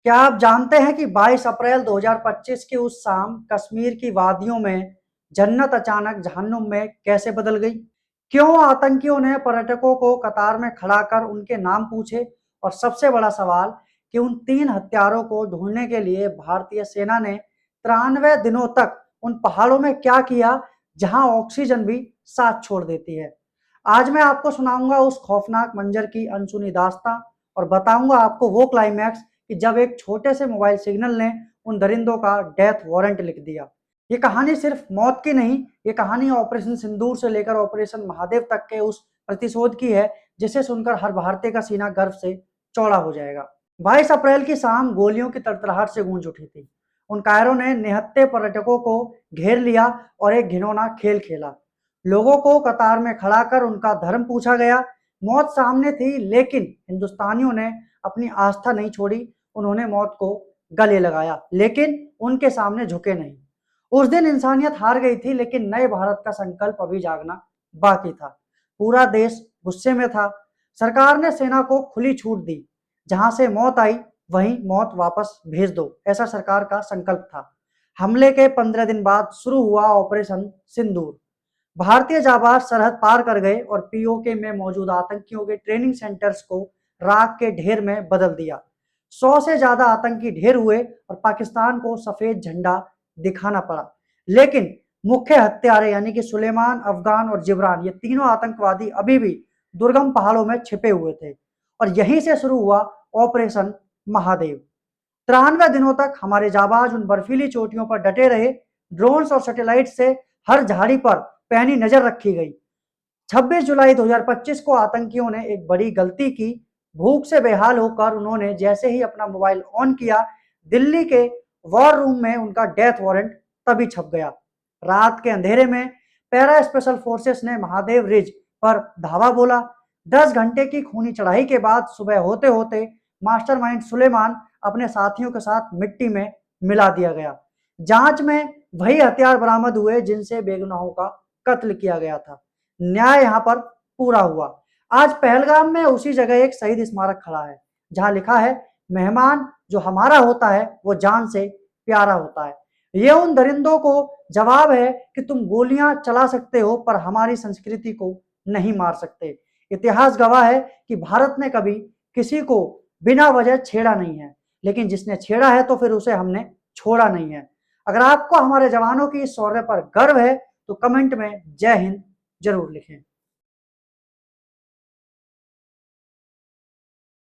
क्या आप जानते हैं कि 22 अप्रैल 2025 की उस शाम कश्मीर की वादियों में जन्नत अचानक जहन्नुम में कैसे बदल गई? क्यों आतंकियों ने पर्यटकों को कतार में खड़ा कर उनके नाम पूछे? और सबसे बड़ा सवाल कि उन 3 हत्यारों को ढूंढने के लिए भारतीय सेना ने 93 दिनों तक उन पहाड़ों में क्या किया, जहां ऑक्सीजन भी साथ छोड़ देती है। आज मैं आपको सुनाऊंगा उस खौफनाक मंजर की अनसुनी दास्तां और बताऊंगा आपको वो क्लाइमैक्स कि जब एक छोटे से मोबाइल सिग्नल ने उन दरिंदों का डेथ वारंट लिख दिया। ये कहानी सिर्फ मौत की नहीं, ये कहानी ऑपरेशन सिंदूर से लेकर ऑपरेशन महादेव तक के उस प्रतिशोध की है, जिसे सुनकर हर भारतीय का सीना गर्व से चौड़ा हो जाएगा। 22 अप्रैल की शाम गोलियों की तड़तड़ाहट से गूंज उठी थी। उन कायरों ने निहत्थे पर्यटकों को घेर लिया और एक घिनौना खेल खेला। लोगों को कतार में खड़ा कर उनका धर्म पूछा गया। मौत सामने थी, लेकिन हिंदुस्तानियों ने अपनी आस्था नहीं छोड़ी। उन्होंने मौत को गले लगाया, लेकिन उनके सामने झुके नहीं। उस दिन इंसानियत हार गई थी, लेकिन नए भारत का संकल्प अभी जागना बाकी था। पूरा देश गुस्से में था। सरकार ने सेना को खुली छूट दी, जहां से मौत आई वहीं मौत वापस भेज दो, ऐसा सरकार का संकल्प था। हमले के 15 दिन बाद शुरू हुआ ऑपरेशन सिंदूर। भारतीय जाबाज सरहद पार कर गए और पीओके में मौजूद आतंकियों के ट्रेनिंग सेंटर्स को राख के ढेर में बदल दिया। 100 से ज्यादा आतंकी ढेर हुए और पाकिस्तान को सफेद झंडा दिखाना पड़ा। लेकिन मुख्य हत्यारे यानी कि सुलेमान, अफगान और जिब्रान, ये तीनों आतंकवादी अभी भी दुर्गम पहाड़ों में छिपे हुए थे और यहीं से शुरू हुआ ऑपरेशन महादेव। 93 दिनों तक हमारे जाबाज उन बर्फीली चोटियों पर डटे रहे। ड्रोन्स और सैटेलाइट से हर झाड़ी पर पैनी नजर रखी गई। 26 जुलाई 2025 को आतंकियों ने एक बड़ी गलती की। भूख से बेहाल होकर उन्होंने जैसे ही अपना मोबाइल ऑन किया, दिल्ली के वॉर रूम में उनका डेथ वारंट तभी छप गया। रात के अंधेरे में पैरा स्पेशल फोर्सेस ने महादेव रिज पर धावा बोला। 10 घंटे की खूनी चढ़ाई के बाद सुबह होते होते मास्टरमाइंड सुलेमान अपने साथियों के साथ मिट्टी में मिला दिया गया। जांच में वही हथियार बरामद हुए जिनसे बेगुनाहों का कत्ल किया गया था। न्याय यहाँ पर पूरा हुआ। आज पहलगाम में उसी जगह एक शहीद स्मारक खड़ा है, जहां लिखा है, मेहमान जो हमारा होता है वो जान से प्यारा होता है। ये उन दरिंदों को जवाब है कि तुम गोलियां चला सकते हो पर हमारी संस्कृति को नहीं मार सकते। इतिहास गवाह है कि भारत ने कभी किसी को बिना वजह छेड़ा नहीं है, लेकिन जिसने छेड़ा है तो फिर उसे हमने छोड़ा नहीं है। अगर आपको हमारे जवानों की इस शौर्य पर गर्व है तो कमेंट में जय हिंद जरूर लिखें।